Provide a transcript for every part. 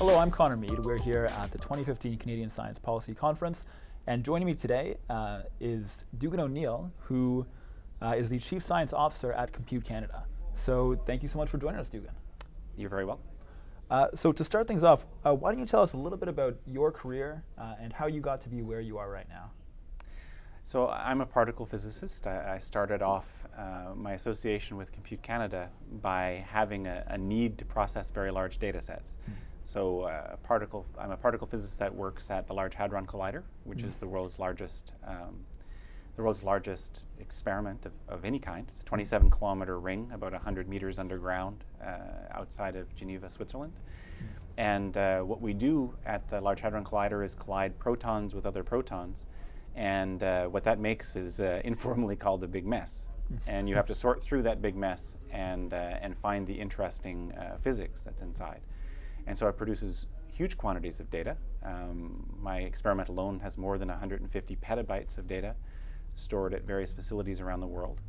Hello, I'm Connor Mead. We're here at the 2015 Canadian Science Policy Conference, and joining me today is Dugan O'Neill, who is the Chief Science Officer at Compute Canada. So thank you so much for joining us, Dugan. You're very welcome. So to start things off, why don't you tell us a little bit about your career and how you got to be where you are right now? So I'm a particle physicist. I started off my association with Compute Canada by having a need to process very large data sets. So I'm a particle physicist that works at the Large Hadron Collider, which is the world's largest experiment of any kind. It's a 27-kilometer ring, about 100 meters underground, outside of Geneva, Switzerland. And what we do at the Large Hadron Collider is collide protons with other protons. And what that makes is informally called a big mess. And you have to sort through that big mess and find the interesting physics that's inside. And so it produces huge quantities of data. My experiment alone has more than 150 petabytes of data stored at various facilities around the world.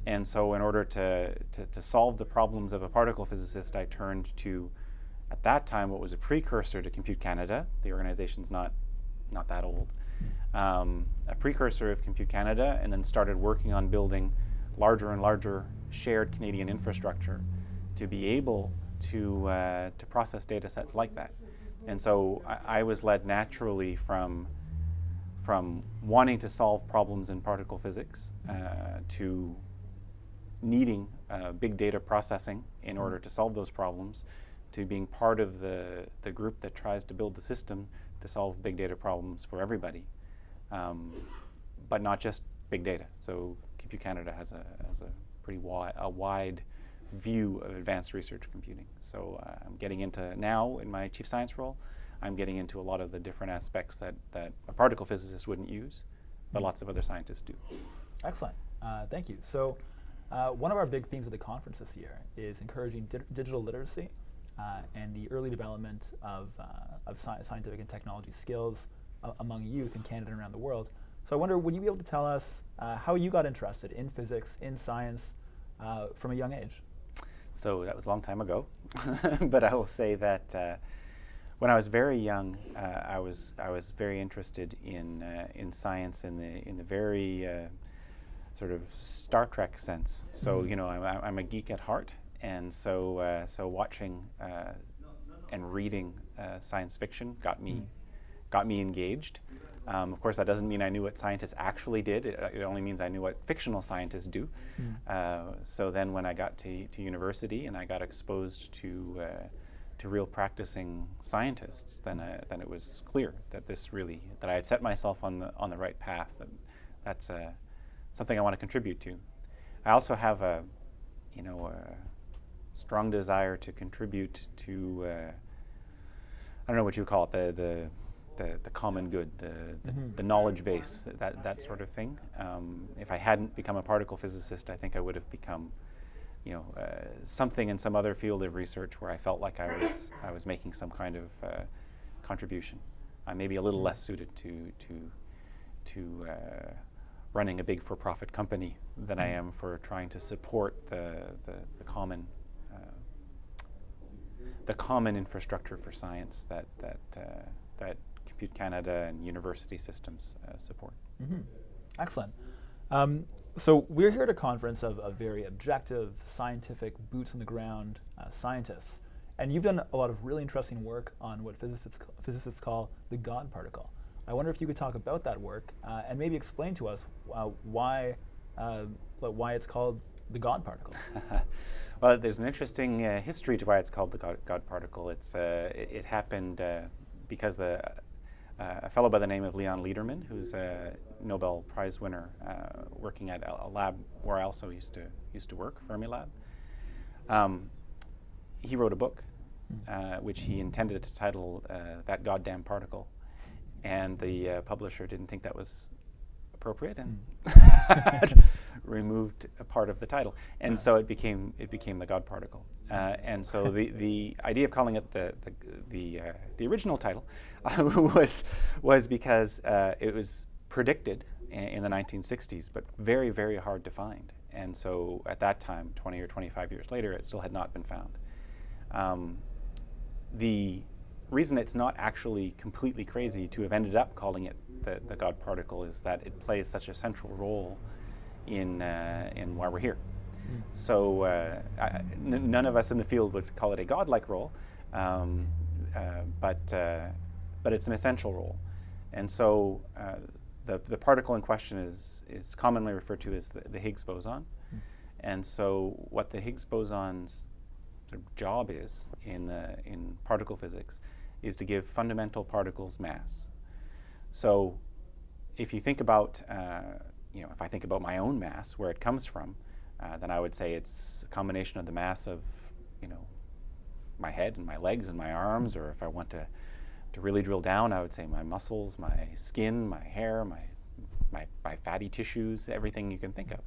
And so in order to solve the problems of a particle physicist, I turned to, at that time, what was a precursor to Compute Canada. The organization's not that old. A precursor of Compute Canada, and then started working on building larger and larger shared Canadian infrastructure to be able to process data sets like that. And so I was led naturally from wanting to solve problems in particle physics to needing big data processing in order to solve those problems, to being part of the group that tries to build the system to solve big data problems for everybody, but not just big data. So Compute Canada has a pretty wide view of advanced research computing. So I'm getting into now, in my chief science role, I'm getting into a lot of the different aspects that a particle physicist wouldn't use, but lots of other scientists do. Excellent. Thank you. So one of our big themes of the conference this year is encouraging digital literacy and the early development of scientific and technology skills among youth in Canada and around the world. So I wonder, would you be able to tell us how you got interested in physics, in science, from a young age? So that was a long time ago, but I will say that when I was very young, I was very interested in science in the very sort of Star Trek sense. So you know, I'm a geek at heart, and so watching and reading science fiction got me engaged. Of course, that doesn't mean I knew what scientists actually did. It only means I knew what fictional scientists do. So then when I got to university and I got exposed to real practicing scientists, then it was clear that that I had set myself on the right path. And that's something I want to contribute to. I also have a strong desire to contribute to I don't know what you call it, the common good, the knowledge base, that sort of thing. If I hadn't become a particle physicist, I think I would have become, something in some other field of research where I felt like I was making some kind of contribution. I may be a little less suited to running a big for-profit company than I am for trying to support the common infrastructure for science that Compute Canada and university systems support. Excellent. So we're here at a conference of very objective, scientific, boots-on-the-ground scientists, and you've done a lot of really interesting work on what physicists call the God particle. I wonder if you could talk about that work and maybe explain to us why it's called the God particle. Well, there's an interesting history to why it's called the God particle. It happened because a fellow by the name of Leon Lederman, who's a Nobel Prize winner, working at a lab where I also used to work, Fermilab. He wrote a book, which he intended to title "That Goddamn Particle," and the publisher didn't think that was appropriate and removed a part of the title, and so it became the God particle. And so the idea of calling it the original title was because it was predicted in the 1960s, but very, very hard to find. And so at that time, 20 or 25 years later, it still had not been found. The reason it's not actually completely crazy to have ended up calling it the God particle is that it plays such a central role in why we're here. So none of us in the field would call it a godlike role, but it's an essential role. And so the particle in question is commonly referred to as the Higgs boson. And so what the Higgs boson's sort of job is in particle physics is to give fundamental particles mass. So if you think about, if I think about my own mass, where it comes from, then I would say it's a combination of the mass of, my head and my legs and my arms, or if I want to really drill down, I would say my muscles, my skin, my hair, my fatty tissues, everything you can think of,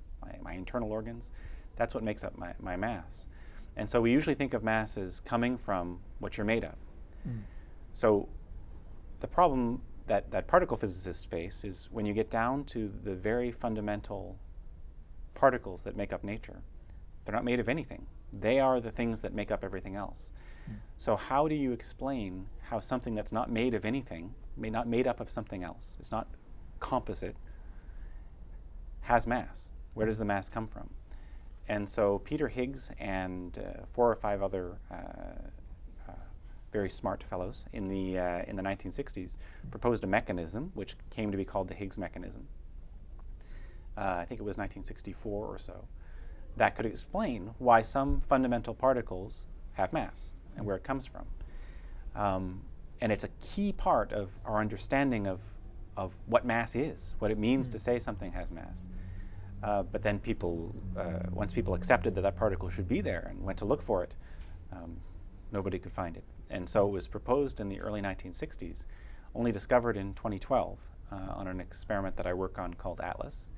my internal organs. That's what makes up my mass. And so we usually think of mass as coming from what you're made of. So the problem that particle physicists face is when you get down to the very fundamental particles that make up nature, they're not made of anything. They are the things that make up everything else. So how do you explain how something that's not made of anything, not made up of something else, it's not composite, has mass? Where does the mass come from? And so Peter Higgs and 4 or 5 other very smart fellows in the 1960s proposed a mechanism which came to be called the Higgs mechanism. I think it was 1964 or so, that could explain why some fundamental particles have mass and where it comes from. And it's a key part of our understanding of what mass is, what it means to say something has mass. But then once people accepted that particle should be there and went to look for it, nobody could find it. And so it was proposed in the early 1960s, only discovered in 2012 on an experiment that I work on called ATLAS.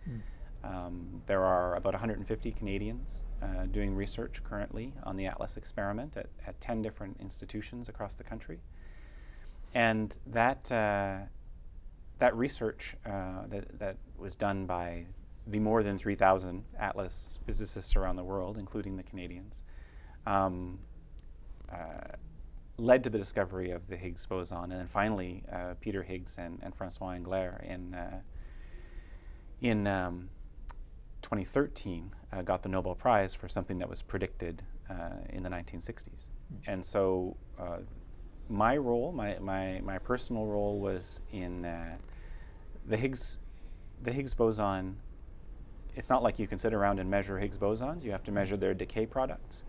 There are about 150 Canadians doing research currently on the ATLAS experiment at 10 different institutions across the country. And that research that was done by the more than 3,000 ATLAS physicists around the world, including the Canadians, led to the discovery of the Higgs boson. And then finally, Peter Higgs and François Englert in 2013 got the Nobel Prize for something that was predicted in the 1960s. And so my role, my personal role was in the Higgs boson. It's not like you can sit around and measure Higgs bosons. You have to measure their decay products.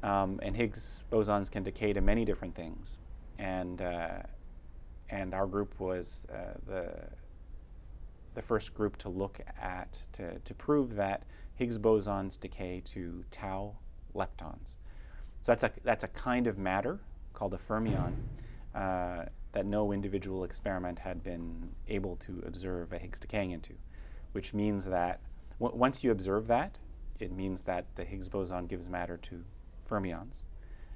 And Higgs bosons can decay to many different things. And our group was the first group to look at, to prove that Higgs bosons decay to tau leptons. So that's a kind of matter called a fermion that no individual experiment had been able to observe a Higgs decaying into, which means that once you observe that, it means that the Higgs boson gives matter to fermions,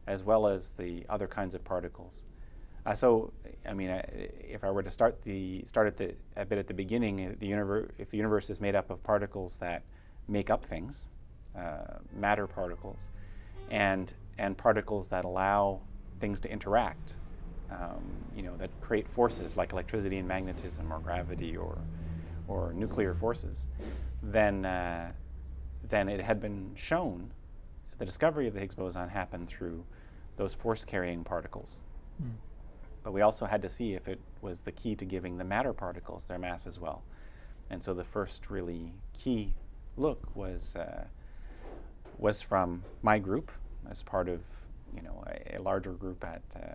as well as the other kinds of particles. So, if I were to start a bit at the beginning, if the universe is made up of particles that make up things, matter particles, and particles that allow things to interact, that create forces like electricity and magnetism, or gravity, or nuclear forces, then it had been shown the discovery of the Higgs boson happened through those force-carrying particles. But we also had to see if it was the key to giving the matter particles their mass as well. And so the first really key look was from my group as part of a larger group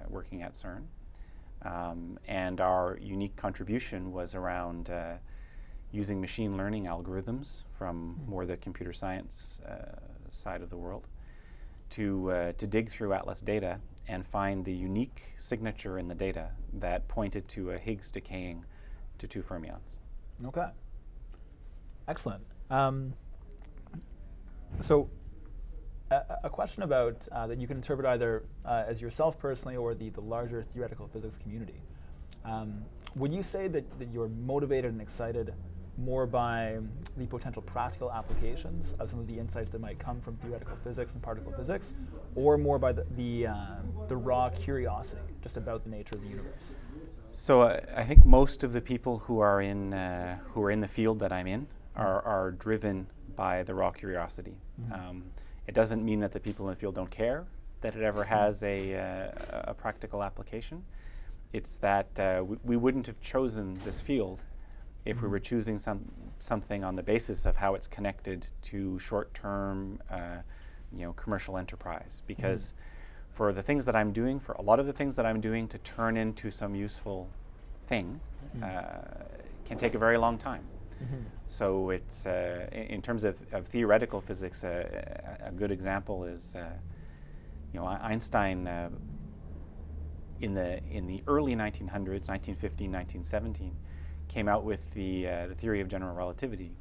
working at CERN. And our unique contribution was around using machine learning algorithms from more the computer science side of the world to dig through ATLAS data and find the unique signature in the data that pointed to a Higgs decaying to 2 fermions. Okay. Excellent. So a question about that you can interpret either as yourself personally or the larger theoretical physics community. Would you say that you're motivated and excited more by the potential practical applications of some of the insights that might come from theoretical physics and particle physics, or more by the raw curiosity just about the nature of the universe? So I think most of the people who are in the field that I'm in are driven by the raw curiosity. It doesn't mean that the people in the field don't care that it ever has a practical application. It's that we wouldn't have chosen this field if we were choosing something on the basis of how it's connected to short-term, commercial enterprise. Because for the things that I'm doing, for a lot of the things that I'm doing to turn into some useful thing, can take a very long time. So it's in terms of theoretical physics, a good example is Einstein in the early 1900s, 1915, 1917, came out with the theory of general relativity.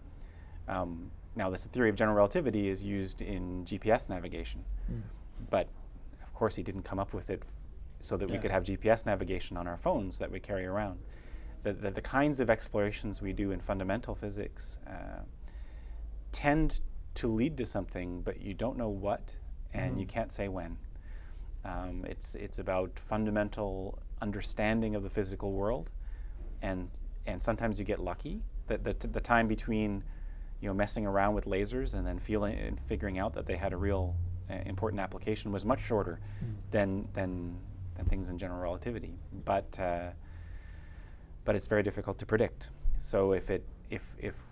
Now, this theory of general relativity is used in GPS navigation, but of course he didn't come up with it so that we could have GPS navigation on our phones that we carry around. The kinds of explorations we do in fundamental physics tend to lead to something, but you don't know what, and you can't say when. It's about fundamental understanding of the physical world, and sometimes you get lucky. The time between messing around with lasers and then figuring out that they had a real important application was much shorter than things in general relativity. But it's very difficult to predict. So if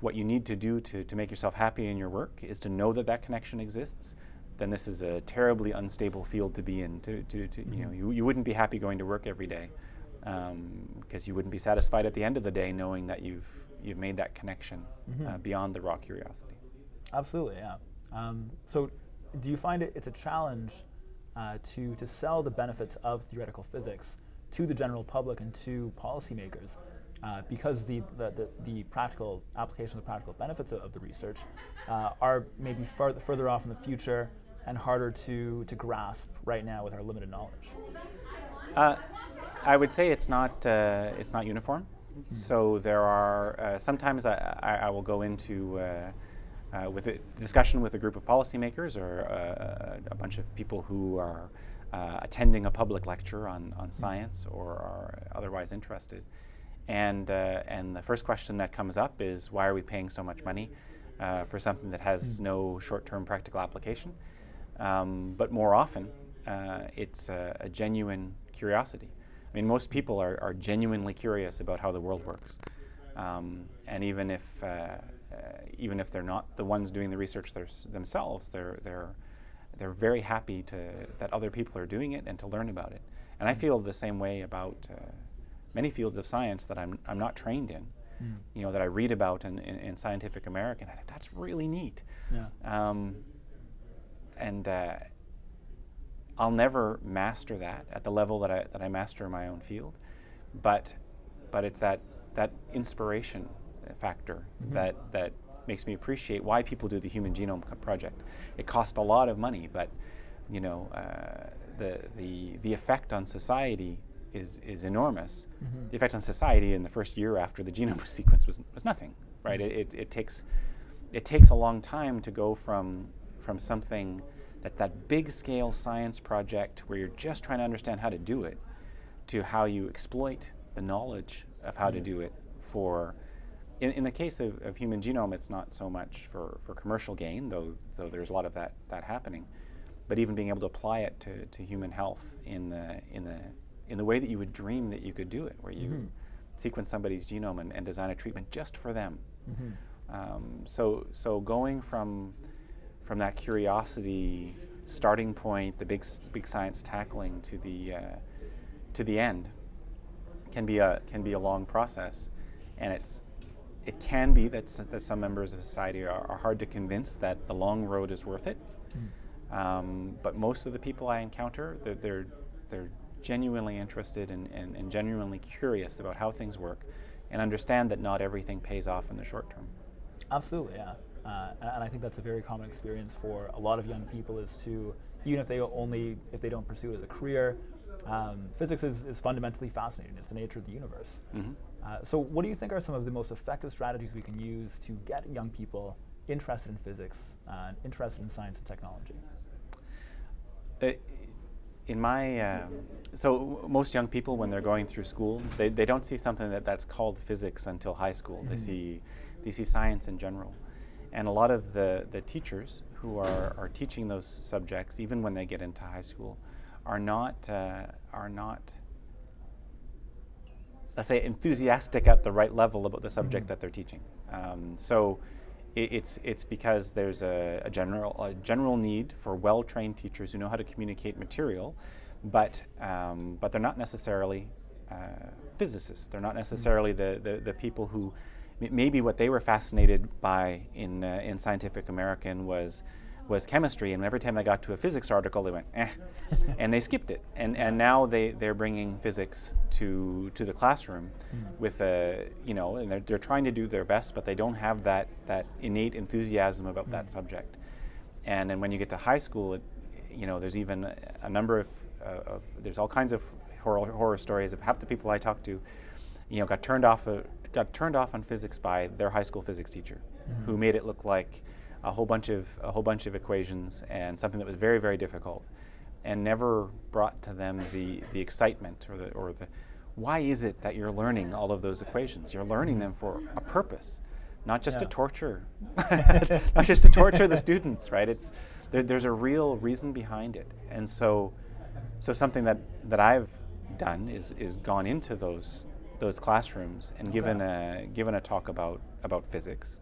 what you need to do to make yourself happy in your work is to know that connection exists, then this is a terribly unstable field to be in. You wouldn't be happy going to work every day, because you wouldn't be satisfied at the end of the day knowing that you've made that connection beyond the raw curiosity. Absolutely, yeah. So do you find it's a challenge to sell the benefits of theoretical physics to the general public and to policymakers, because the practical application, the practical benefits of the research are maybe further off in the future and harder to grasp right now with our limited knowledge? I would say it's not uniform. So there are sometimes I will go into with a discussion with a group of policymakers or a bunch of people who are attending a public lecture on science or are otherwise interested, and the first question that comes up is, why are we paying so much money for something that has no short-term practical application? But more often, it's a genuine curiosity. I mean, most people are genuinely curious about how the world works, and even if they're not the ones doing the research themselves, they're very happy that other people are doing it and to learn about it. And I feel the same way about many fields of science that I'm not trained in, that I read about in Scientific American. I think that's really neat. Yeah. And I'll never master that at the level that I master my own field, but it's that inspiration factor that makes me appreciate why people do the Human Genome Project. It cost a lot of money, but the effect on society is enormous. The effect on society in the first year after the genome was sequenced was nothing, right? It takes a long time to go from something that big scale science project where you're just trying to understand how to do it to how you exploit the knowledge of how to do it for. In the case of human genome, it's not so much for commercial gain, though there's a lot of that happening, but even being able to apply it to human health in the way that you would dream that you could do it, where you sequence somebody's genome and design a treatment just for them. So going from that curiosity starting point, the big science tackling to the end, can be a long process, and it can be that some members of society are hard to convince that the long road is worth it. But most of the people I encounter, they're genuinely interested and genuinely curious about how things work, and understand that not everything pays off in the short term. Absolutely, yeah. And I think that's a very common experience for a lot of young people, is to, even if they don't pursue it as a career, physics is fundamentally fascinating. It's the nature of the universe. So what do you think are some of the most effective strategies we can use to get young people interested in physics, interested in science and technology? In my, so most young people, when they're going through school, they don't see something that's called physics until high school. Mm-hmm. They see science in general. And a lot of the teachers who are teaching those subjects, even when they get into high school, are not, let's say, enthusiastic at the right level about the subject mm-hmm. that they're teaching. So it's because there's a general need for well-trained teachers who know how to communicate material, but they're not necessarily physicists. They're not necessarily the people who maybe what they were fascinated by in Scientific American was chemistry, and every time they got to a physics article, they went, and they skipped it. And now they're bringing physics to the classroom with and they're trying to do their best, but they don't have that innate enthusiasm about that subject. And then when you get to high school, there's even a number of there's all kinds of horror stories of half the people I talked to, got turned off on physics by their high school physics teacher, who made it look like a whole bunch of equations and something that was very, very difficult, and never brought to them the excitement or the why is it that you're learning all of those equations? You're learning them for a purpose, not just to torture, not just to torture the students, right? There's a real reason behind it, and so something that I've done is gone into those classrooms and given a talk about physics.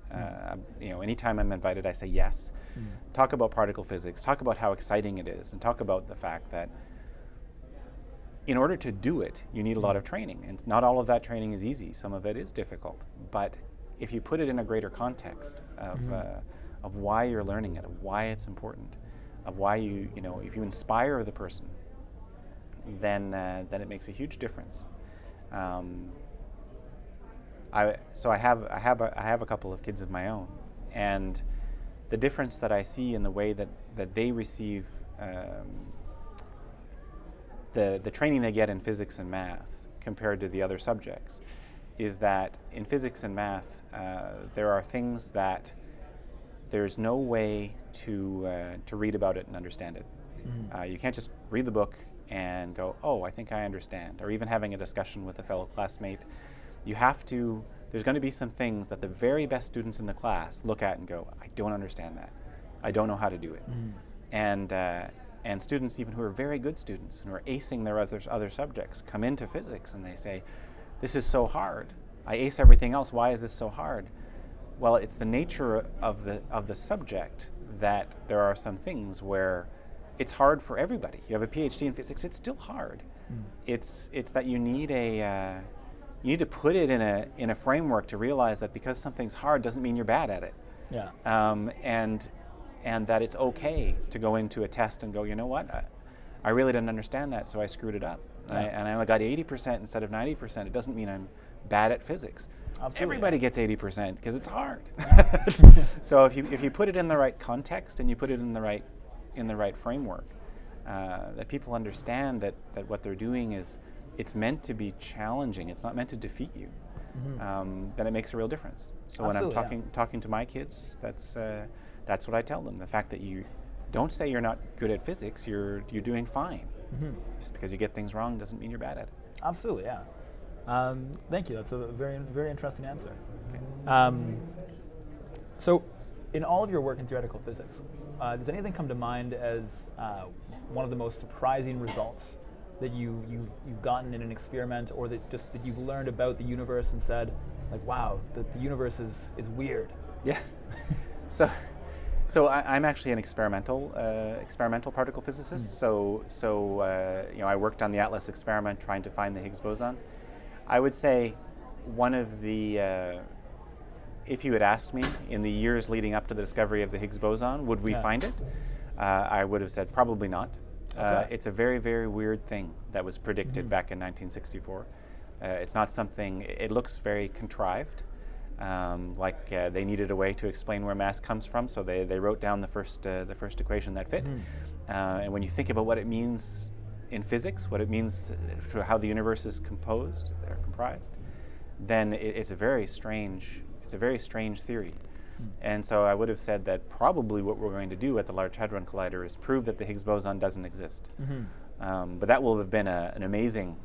Anytime I'm invited, I say yes. Talk about particle physics, talk about how exciting it is, and talk about the fact that in order to do it, you need a lot of training. And not all of that training is easy. Some of it is difficult. But if you put it in a greater context of why you're learning it, of why it's important, of why if you inspire the person, then it makes a huge difference. I have a couple of kids of my own, and the difference that I see in the way that they receive the training they get in physics and math compared to the other subjects is that in physics and math there are things that there's no way to read about it and understand it. You can't just read the book and go, oh, I think I understand, or even having a discussion with a fellow classmate. There's going to be some things that the very best students in the class look at and go, I don't understand that. I don't know how to do it. And students even who are very good students and who are acing their other subjects come into physics and they say, this is so hard. I ace everything else. Why is this so hard? Well, it's the nature of the subject that there are some things where it's hard for everybody. You have a PhD in physics, it's still hard. It's that you need to put it in a framework to realize that because something's hard doesn't mean you're bad at it. Yeah. And that it's okay to go into a test and go, you know what, I really didn't understand that, so I screwed it up. Yeah. And I only got 80% instead of 90%. It doesn't mean I'm bad at physics. Absolutely. Everybody gets 80% because it's hard. So if you put it in the right context and you put it in the right framework, that people understand that what they're doing is it's meant to be challenging. It's not meant to defeat you. Then it makes a real difference. So absolutely, when I'm talking to my kids, that's what I tell them. The fact that you don't say you're not good at physics, you're doing fine. Just because you get things wrong doesn't mean you're bad at it. Absolutely, yeah. Thank you. That's a very, very interesting answer. Okay. So, in all of your work in theoretical physics, does anything come to mind as one of the most surprising results that you've gotten in an experiment, or that you've learned about the universe and said, like, wow, the universe is weird? Yeah. So I'm actually an experimental particle physicist. So I worked on the Atlas experiment trying to find the Higgs boson. I would say one of the if you had asked me in the years leading up to the discovery of the Higgs boson, would we find it? I would have said probably not. Okay. It's a very, very weird thing that was predicted back in 1964. It's not something. It looks very contrived. They needed a way to explain where mass comes from, so they wrote down the first equation that fit. And when you think about what it means in physics, what it means for how the universe is comprised, then it's a very strange theory. And so I would have said that probably what we're going to do at the Large Hadron Collider is prove that the Higgs boson doesn't exist. But that will have been an amazing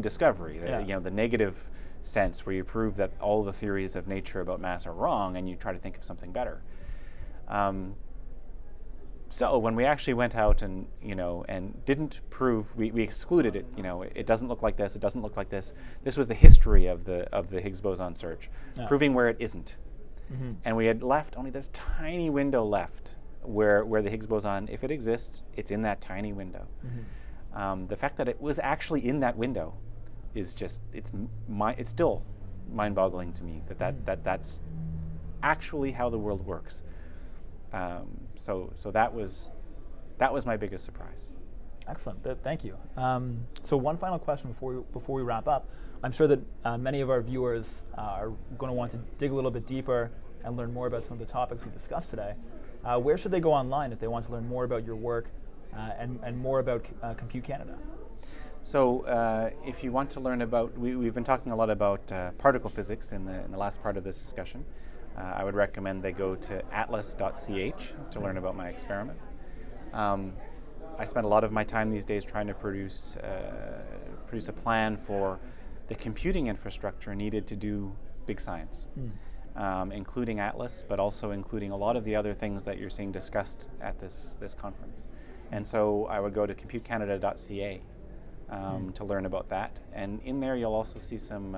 discovery. Yeah. The negative sense where you prove that all the theories of nature about mass are wrong, and you try to think of something better. So when we actually went out and didn't prove, we excluded it. It doesn't look like this. It doesn't look like this. This was the history of the Higgs boson search, proving where it isn't. And we had left only this tiny window left where the Higgs boson, if it exists, it's in that tiny window. The fact that it was actually in that window is just, it's still mind-boggling to me that's actually how the world works. So that was my biggest surprise. Excellent. Thank you. So one final question before we wrap up. I'm sure that many of our viewers are going to want to dig a little bit deeper and learn more about some of the topics we discussed today. Where should they go online if they want to learn more about your work and more about Compute Canada? So if you want to learn about, we've been talking a lot about particle physics in the last part of this discussion. I would recommend they go to atlas.ch to learn about my experiment. I spend a lot of my time these days trying to produce a plan for the computing infrastructure needed to do big science, including Atlas, but also including a lot of the other things that you're seeing discussed at this conference. And so I would go to computecanada.ca to learn about that. And in there you'll also see some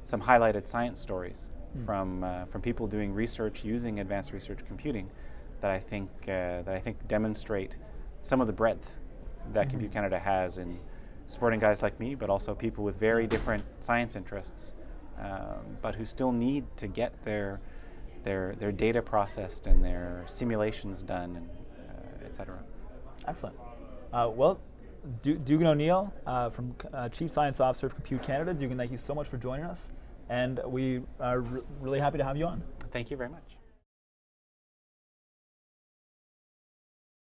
highlighted science stories from people doing research using advanced research computing that I think demonstrate some of the breadth that Compute Canada has in supporting guys like me, but also people with very different science interests, but who still need to get their data processed and their simulations done, and et cetera. Excellent. Well, Dugan O'Neill, from Chief Science Officer of Compute Canada. Dugan, thank you so much for joining us, and we are really happy to have you on. Thank you very much.